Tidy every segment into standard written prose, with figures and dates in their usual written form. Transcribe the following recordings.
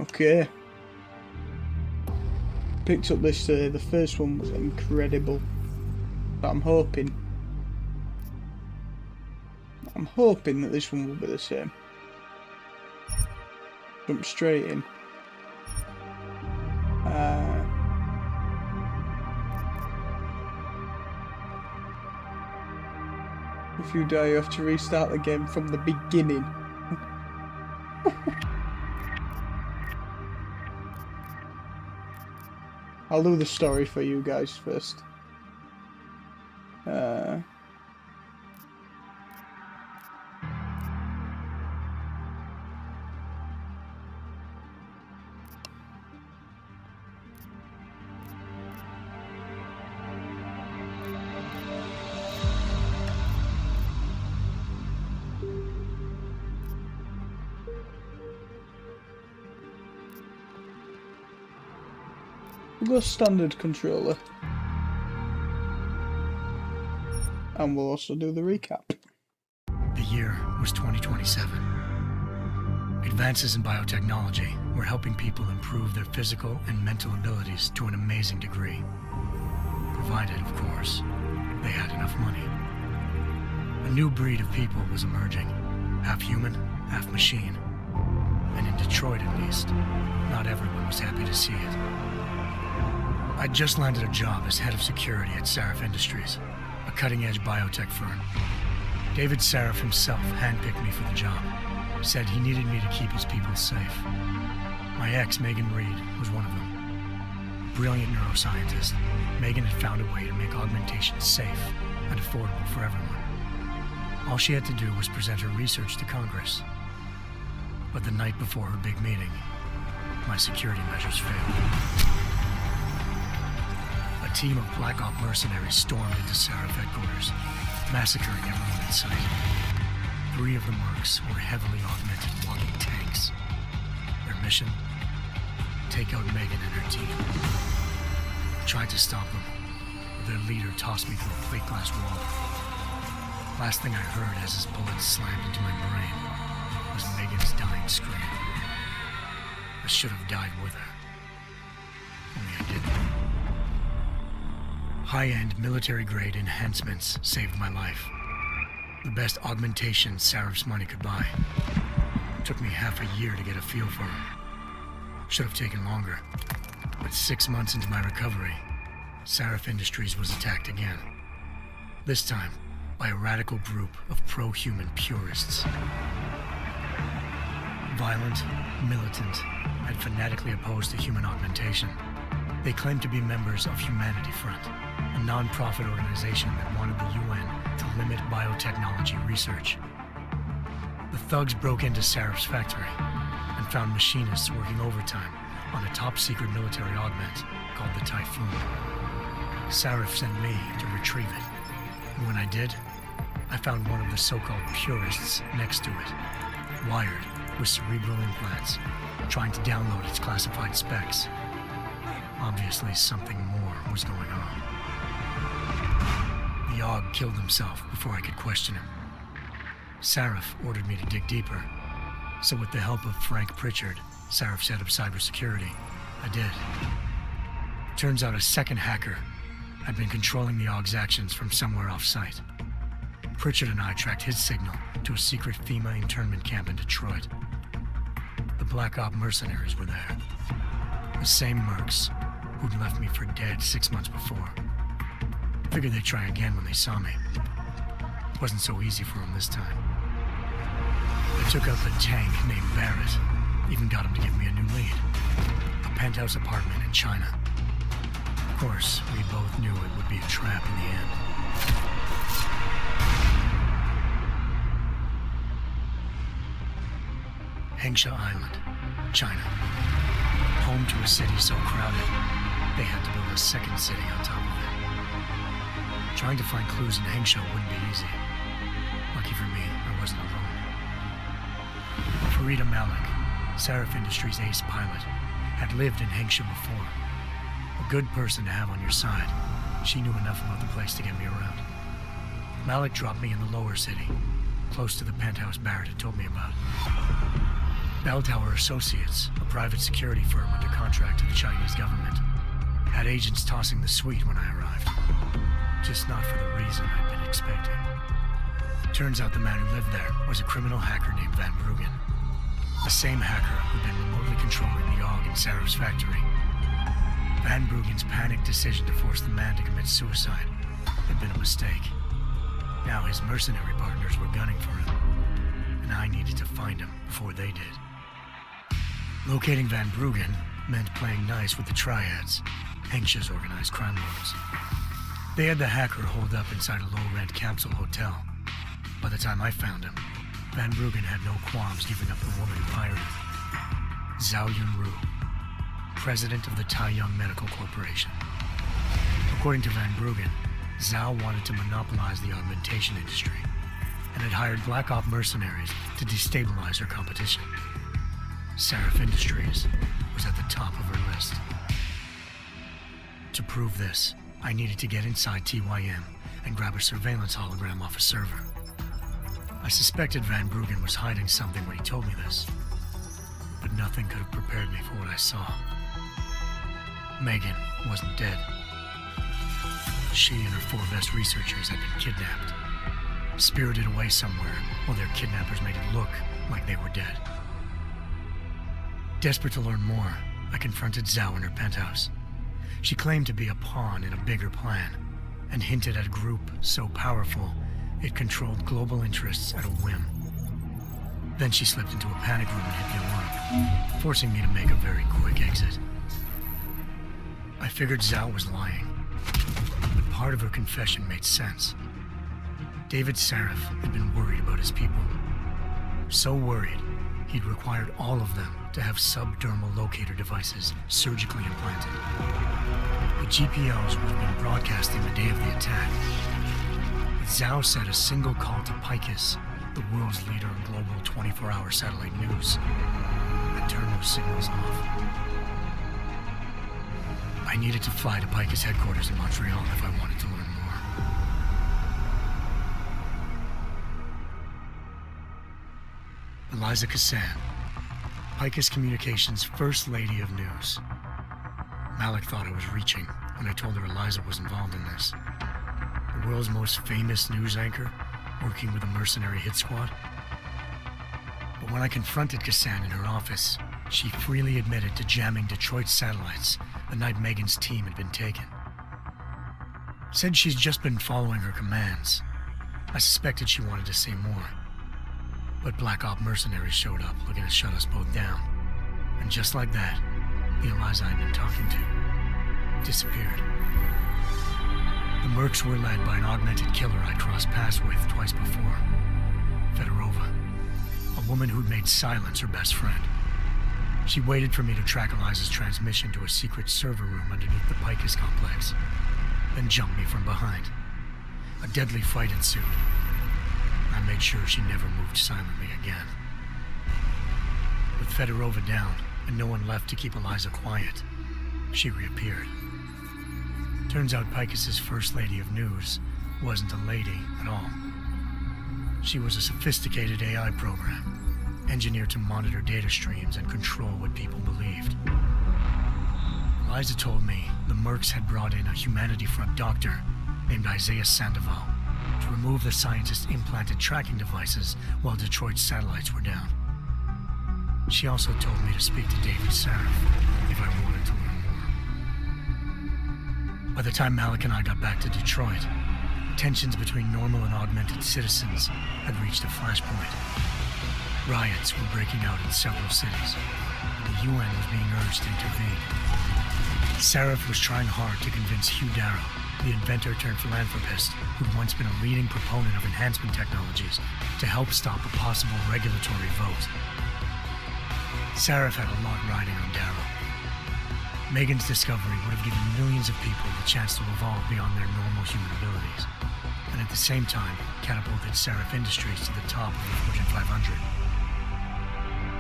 Okay. Picked up this, the first one was incredible. But I'm hoping that this one will be the same. Jump straight in. If you die, you have to restart the game from the beginning. I'll do the story for you guys first. We'll go standard controller. And we'll also do the recap. The year was 2027. Advances in biotechnology were helping people improve their physical and mental abilities to an amazing degree. Provided, of course, they had enough money. A new breed of people was emerging, half human, half machine. And in Detroit at least, not everyone was happy to see it. I'd just landed a job as head of security at Sarif Industries, a cutting-edge biotech firm. David Sarif himself handpicked me for the job, said he needed me to keep his people safe. My ex, Megan Reed, was one of them. Brilliant neuroscientist, Megan had found a way to make augmentation safe and affordable for everyone. All she had to do was present her research to Congress. But the night before her big meeting, my security measures failed. A team of Black Op mercenaries stormed into Sarif headquarters, massacring everyone in sight. 3 of the mercs were heavily augmented walking tanks. Their mission? Take out Megan and her team. I tried to stop them, but their leader tossed me through a plate glass wall. Last thing I heard as his bullets slammed into my brain was Megan's dying scream. I should have died with her. Only I didn't. High-end military-grade enhancements saved my life. The best augmentation Sarif's money could buy. It took me half a year to get a feel for them. Should have taken longer. But 6 months into my recovery, Sarif Industries was attacked again. This time, by a radical group of pro-human purists. Violent, militant, and fanatically opposed to human augmentation. They claimed to be members of Humanity Front, a non-profit organization that wanted the UN to limit biotechnology research. The thugs broke into Sarif's factory and found machinists working overtime on a top-secret military augment called the Typhoon. Sarif sent me to retrieve it, and when I did, I found one of the so-called purists next to it, wired with cerebral implants, trying to download its classified specs. Obviously, something more was going on. The AUG killed himself before I could question him. Sarif ordered me to dig deeper, so with the help of Frank Pritchard, Sarif's head of cybersecurity, I did. Turns out a second hacker had been controlling the AUG's actions from somewhere off-site. Pritchard and I tracked his signal to a secret FEMA internment camp in Detroit. The Black Op mercenaries were there. The same mercs who'd left me for dead 6 months before. Figured they'd try again when they saw me. It wasn't so easy for them this time. I took out the tank named Barrett, even got him to give me a new lead. A penthouse apartment in China. Of course, we both knew it would be a trap in the end. Hengsha Island, China. Home to a city so crowded, they had to build a second city on top of it. Trying to find clues in Hengsha wouldn't be easy. Lucky for me, I wasn't alone. Farida Malik, Sarif Industries' ace pilot, had lived in Hengsha before. A good person to have on your side. She knew enough about the place to get me around. Malik dropped me in the lower city, close to the penthouse Barrett had told me about. Bell Tower Associates, a private security firm under contract to the Chinese government, had agents tossing the suite when I arrived. Just not for the reason I'd been expecting. Turns out the man who lived there was a criminal hacker named Van Bruggen. The same hacker who'd been remotely controlling the AUG in Sarah's factory. Van Bruggen's panicked decision to force the man to commit suicide had been a mistake. Now his mercenary partners were gunning for him, and I needed to find him before they did. Locating Van Bruggen meant playing nice with the triads, Hengsha's organized crime lords. They had the hacker holed up inside a low-rent capsule hotel. By the time I found him, Van Bruggen had no qualms giving up the woman who hired him. Zhao Yunru, president of the Taiyang Medical Corporation. According to Van Bruggen, Zhao wanted to monopolize the augmentation industry and had hired Black Op mercenaries to destabilize her competition. Seraph Industries was at the top of her list. To prove this, I needed to get inside TYM and grab a surveillance hologram off a server. I suspected Van Bruggen was hiding something when he told me this, but nothing could have prepared me for what I saw. Megan wasn't dead. She and her 4 best researchers had been kidnapped, spirited away somewhere while their kidnappers made it look like they were dead. Desperate to learn more, I confronted Zhao in her penthouse. She claimed to be a pawn in a bigger plan, and hinted at a group so powerful it controlled global interests at a whim. Then she slipped into a panic room and hit the alarm, forcing me to make a very quick exit. I figured Zhao was lying, but part of her confession made sense. David Seraph had been worried about his people. So worried, he'd required all of them to have subdermal locator devices surgically implanted. The GPOs would have been broadcasting the day of the attack. But Zhao said a single call to Picus, the world's leader in global 24-hour satellite news, had turned those signals off. I needed to fly to Picus headquarters in Montreal if I wanted to learn more. Eliza Cassan, Picus Communications' First Lady of News. Malik thought I was reaching when I told her Eliza was involved in this. The world's most famous news anchor, working with a mercenary hit squad. But when I confronted Cassan in her office, she freely admitted to jamming Detroit's satellites the night Megan's team had been taken. Said she's just been following her commands. I suspected she wanted to say more. But Black Op mercenaries showed up looking to shut us both down. And just like that, the Eliza I'd been talking to disappeared. The mercs were led by an augmented killer I'd crossed paths with twice before. Fedorova, a woman who'd made silence her best friend. She waited for me to track Eliza's transmission to a secret server room underneath the Picus complex, then jumped me from behind. A deadly fight ensued. I made sure she never moved silently again. With Fedorova down and no one left to keep Eliza quiet, she reappeared. Turns out Picus's First Lady of News wasn't a lady at all. She was a sophisticated AI program, engineered to monitor data streams and control what people believed. Eliza told me the mercs had brought in a Humanity Front doctor named Isaiah Sandoval to remove the scientist's implanted tracking devices while Detroit's satellites were down. She also told me to speak to David Seraph if I wanted to learn more. By the time Malik and I got back to Detroit, tensions between normal and augmented citizens had reached a flashpoint. Riots were breaking out in several cities, and the UN was being urged to intervene. Seraph was trying hard to convince Hugh Darrow, the inventor-turned-philanthropist who'd once been a leading proponent of enhancement technologies, to help stop a possible regulatory vote. Seraph had a lot riding on Darrow. Megan's discovery would have given millions of people the chance to evolve beyond their normal human abilities, and at the same time catapulted Seraph Industries to the top of the Fortune 500.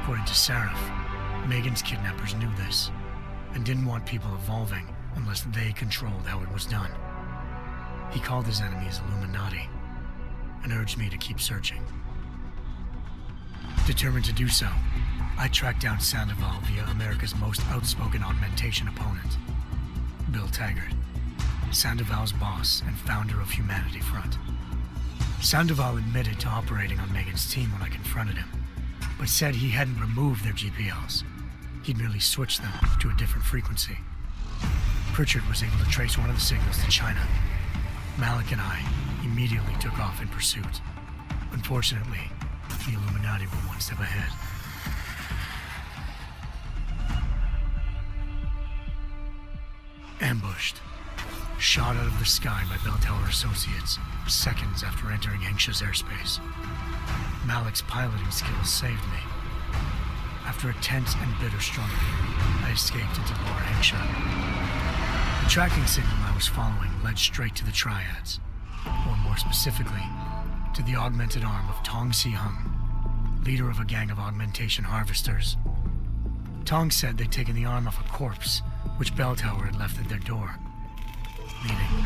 According to Seraph, Megan's kidnappers knew this, and didn't want people evolving unless they controlled how it was done. He called his enemies Illuminati, and urged me to keep searching. Determined to do so, I tracked down Sandoval via America's most outspoken augmentation opponent, Bill Taggart, Sandoval's boss and founder of Humanity Front. Sandoval admitted to operating on Megan's team when I confronted him, but said he hadn't removed their GPLs. He'd merely switched them to a different frequency. Pritchard was able to trace one of the signals to China. Malik and I immediately took off in pursuit. Unfortunately, the Illuminati were one step ahead. Ambushed. Shot out of the sky by Bell Tower Associates, seconds after entering Hengsha's airspace. Malik's piloting skills saved me. After a tense and bitter struggle, I escaped into Lower Hengsha. The tracking signal I was following led straight to the Triads, or more specifically, to the augmented arm of Tong Si-hung, leader of a gang of augmentation harvesters. Tong said they'd taken the arm off a corpse, which Bell Tower had left at their door, meaning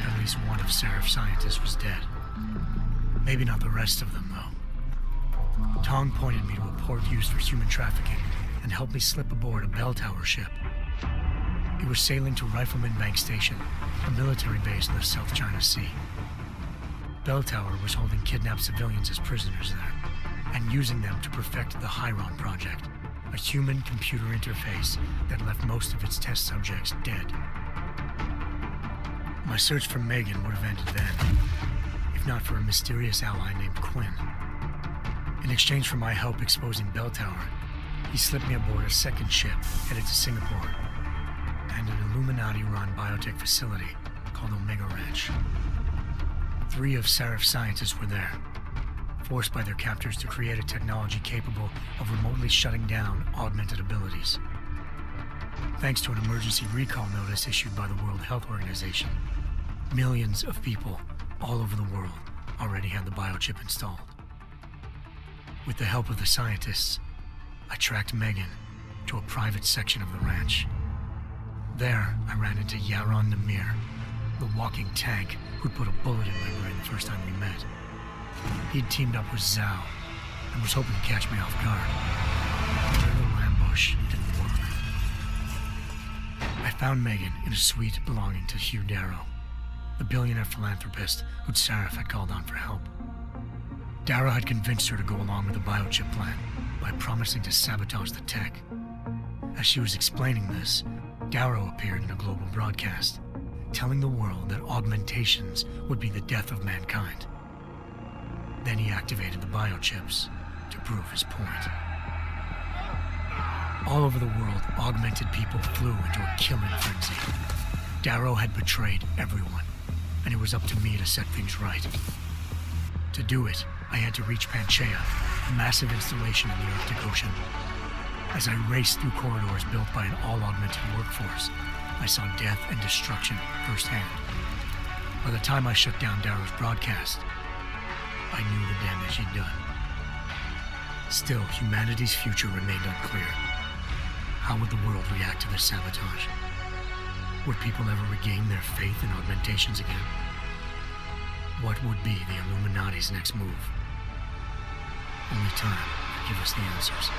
at least one of Seraph's scientists was dead. Maybe not the rest of them, though. Tong pointed me to a port used for human trafficking and helped me slip aboard a Bell Tower ship. It was sailing to Rifleman Bank Station, a military base in the South China Sea. Bell Tower was holding kidnapped civilians as prisoners there, and using them to perfect the Hyron Project, a human-computer interface that left most of its test subjects dead. My search for Megan would have ended then, if not for a mysterious ally named Quinn. In exchange for my help exposing Bell Tower, he slipped me aboard a second ship headed to Singapore and an Illuminati-run biotech facility called Omega Ranch. 3 of Seraph's scientists were there, forced by their captors to create a technology capable of remotely shutting down augmented abilities. Thanks to an emergency recall notice issued by the World Health Organization, millions of people all over the world already had the biochip installed. With the help of the scientists, I tracked Megan to a private section of the ranch. There, I ran into Yaron Namir, the walking tank who'd put a bullet in my brain the first time we met. He'd teamed up with Zhao and was hoping to catch me off guard. Their little ambush didn't work. I found Megan in a suite belonging to Hugh Darrow, the billionaire philanthropist who'd Seraph had called on for help. Darrow had convinced her to go along with the biochip plan by promising to sabotage the tech. As she was explaining this, Darrow appeared in a global broadcast, telling the world that augmentations would be the death of mankind. Then he activated the biochips to prove his point. All over the world, augmented people flew into a killing frenzy. Darrow had betrayed everyone, and it was up to me to set things right. To do it, I had to reach Panchaea, a massive installation in the Arctic Ocean. As I raced through corridors built by an all-augmented workforce, I saw death and destruction firsthand. By the time I shut down Darrow's broadcast, I knew the damage he'd done. Still, humanity's future remained unclear. How would the world react to this sabotage? Would people ever regain their faith in augmentations again? What would be the Illuminati's next move? Only time could give us the answers.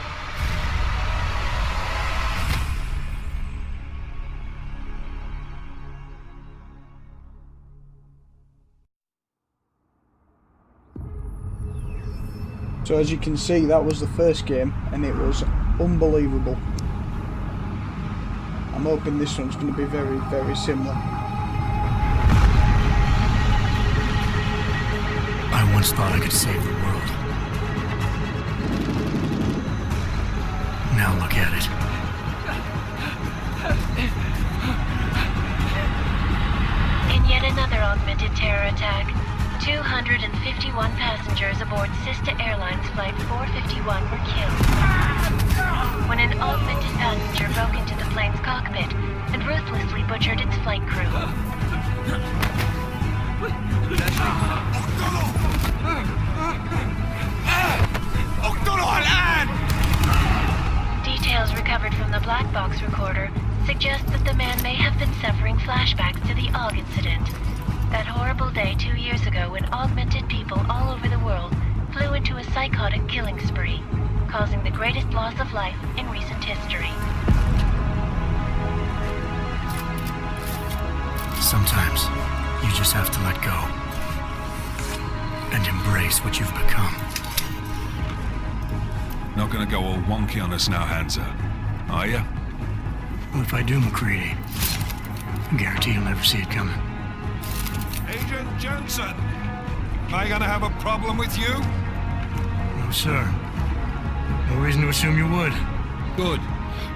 So as you can see, that was the first game, and it was unbelievable. I'm hoping this one's going to be very, very similar. I once thought I could save the world. Now look at it. In yet another augmented terror attack, 251 passengers aboard Sista Airlines Flight 451 were killed when an augmented passenger broke into the plane's cockpit and ruthlessly butchered its flight crew. Details recovered from the black box recorder suggest that the man may have been suffering flashbacks to the AUG incident. That horrible day 2 years ago when augmented people all over the world flew into a psychotic killing spree, causing the greatest loss of life in recent history. Sometimes, you just have to let go. And embrace what you've become. Not gonna go all wonky on us now, Hansa, are ya? Well, if I do, McCready, I guarantee you'll never see it coming. Agent Jensen! Am I gonna have a problem with you? No, sir. No reason to assume you would. Good,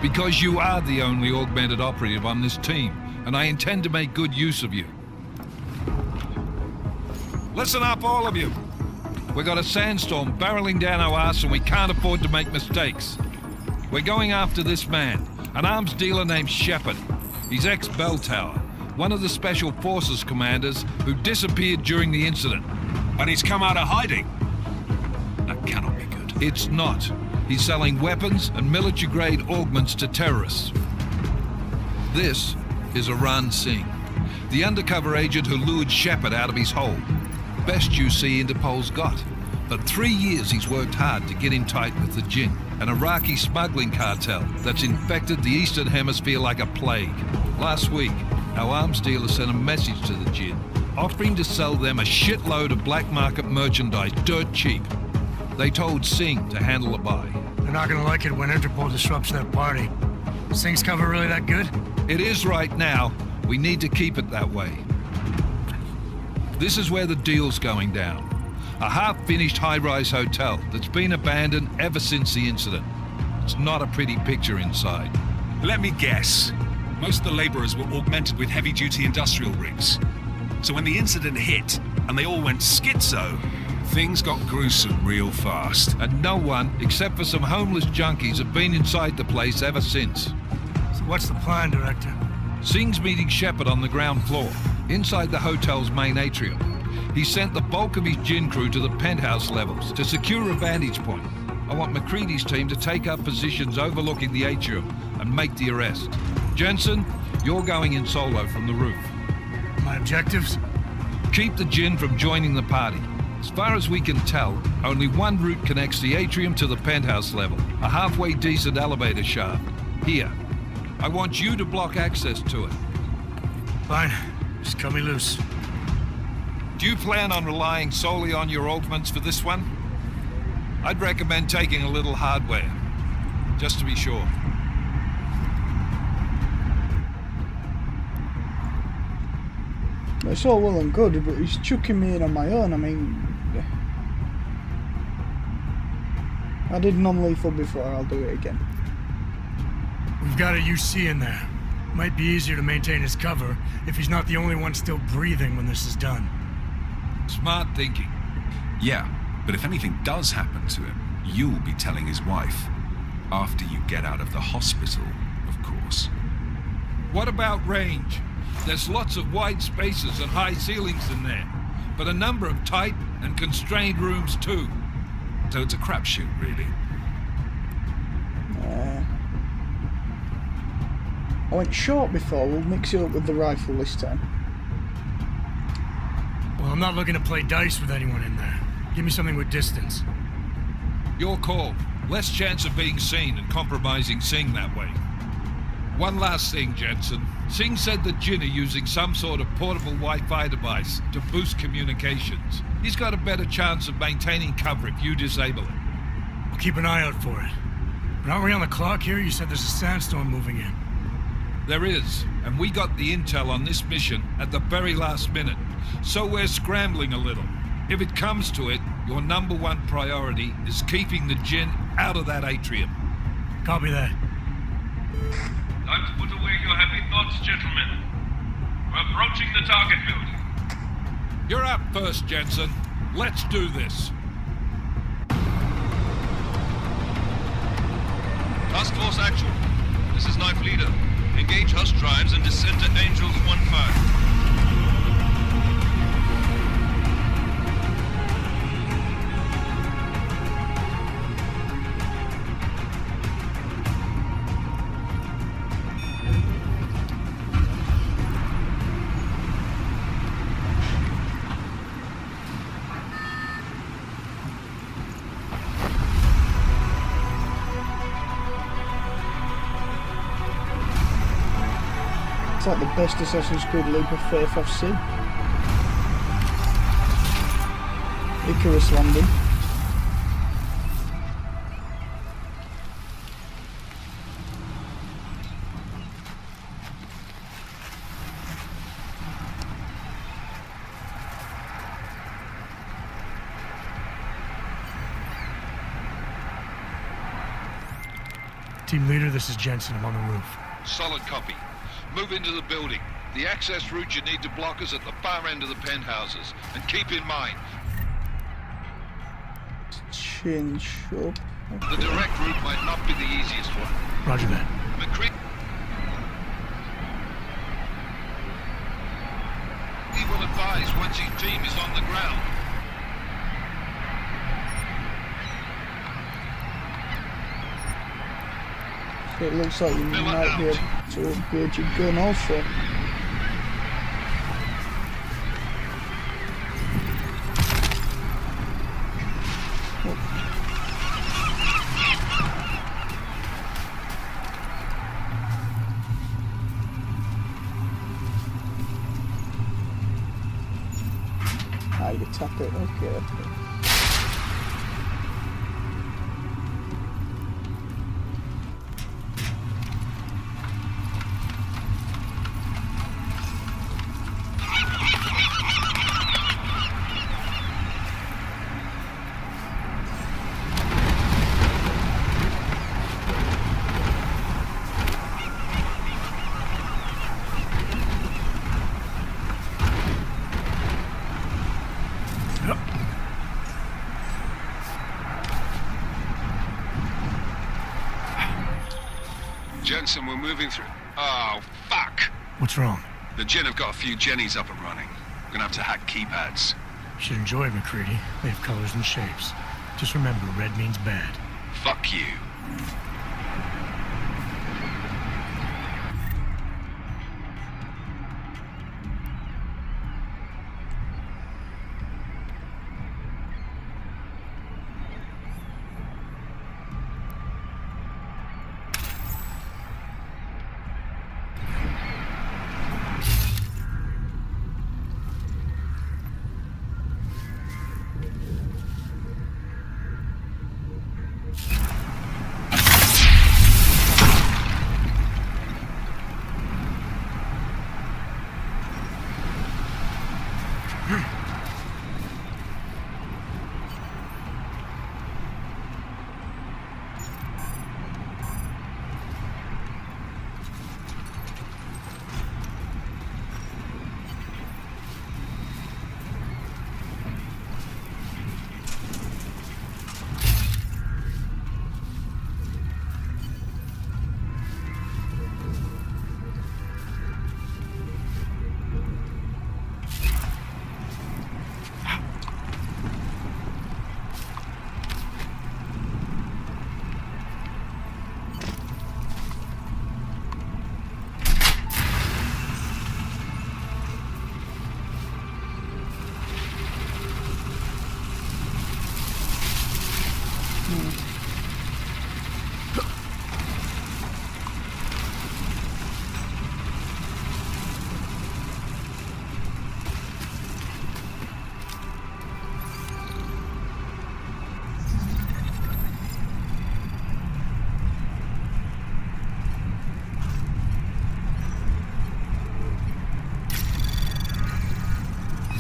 because you are the only augmented operative on this team, and I intend to make good use of you. Listen up, all of you. We got a sandstorm barreling down our arse and we can't afford to make mistakes. We're going after this man, an arms dealer named Shepard. He's ex-Bell Tower, one of the Special Forces commanders who disappeared during the incident. And he's come out of hiding. That cannot be good. It's not. He's selling weapons and military-grade augments to terrorists. This is Aran Singh, the undercover agent who lured Shepard out of his hole. Best you see Interpol's got. For 3 years he's worked hard to get in tight with the Jinn, an Iraqi smuggling cartel that's infected the Eastern Hemisphere like a plague. Last week, our arms dealer sent a message to the Jinn, offering to sell them a shitload of black market merchandise dirt cheap. They told Singh to handle the buy. They're not gonna like it when Interpol disrupts their party. Is Singh's cover really that good? It is right now. We need to keep it that way. This is where the deal's going down. A half-finished high-rise hotel that's been abandoned ever since the incident. It's not a pretty picture inside. Let me guess. Most of the laborers were augmented with heavy-duty industrial rigs. So when the incident hit, and they all went schizo, things got gruesome real fast. And no one, except for some homeless junkies, have been inside the place ever since. So what's the plan, Director? Singh's meeting Shepard on the ground floor, inside the hotel's main atrium. He sent the bulk of his Jinn crew to the penthouse levels to secure a vantage point. I want McCready's team to take up positions overlooking the atrium and make the arrest. Jensen, you're going in solo from the roof. My objectives? Keep the Jinn from joining the party. As far as we can tell, only one route connects the atrium to the penthouse level, a halfway decent elevator shaft. Here. I want you to block access to it. Fine. Just cut me loose. Do you plan on relying solely on your augments for this one? I'd recommend taking a little hardware, just to be sure. It's all well and good, but he's chucking me in on my own. I mean, I did non-lethal before, I'll do it again. We've got a UC in there. Might be easier to maintain his cover if he's not the only one still breathing when this is done. Smart thinking. Yeah, but if anything does happen to him, you'll be telling his wife. After you get out of the hospital, of course. What about range? There's lots of wide spaces and high ceilings in there, but a number of tight and constrained rooms too. So it's a crapshoot, really. I went short before, we'll mix it up with the rifle this time. Well, I'm not looking to play dice with anyone in there. Give me something with distance. Your call. Less chance of being seen and compromising Singh that way. One last thing, Jensen. Singh said that Jinn are using some sort of portable Wi-Fi device to boost communications. He's got a better chance of maintaining cover if you disable it. I'll keep an eye out for it. But aren't we on the clock here? You said there's a sandstorm moving in. There is, and we got the intel on this mission at the very last minute, so we're scrambling a little. If it comes to it, your number one priority is keeping the Jinn out of that atrium. Copy that. Time to put away your happy thoughts, gentlemen. We're approaching the target building. You're up first, Jensen. Let's do this. Task Force Actual. This is Knife Leader. Engage Hush drives and descend to Angels 1-5. It's like the best Assassin's Creed leap of faith I've seen. Icarus landing. Team leader, this is Jensen. I'm on the roof. Solid copy. Move into the building. The access route you need to block is at the far end of the penthouses. And keep in mind, Change up. the direct route might not be the easiest one. Roger that. McCree... He will advise once his team is on the ground. So it looks like you might be able to upgrade your gun also. Ah, you tap it, okay. Jensen, we're moving through... Oh, fuck! What's wrong? The Gen have got a few Jennies up and running. We're gonna have to hack keypads. Should enjoy it, McCready. They have colors and shapes. Just remember, red means bad. Fuck you.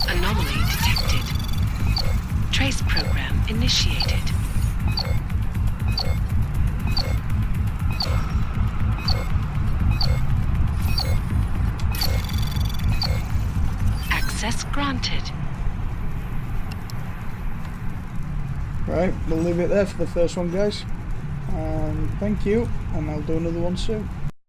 Anomaly detected. Trace program initiated. Access granted. Right, we'll leave it there for the first one, guys. Thank you, and I'll do another one soon.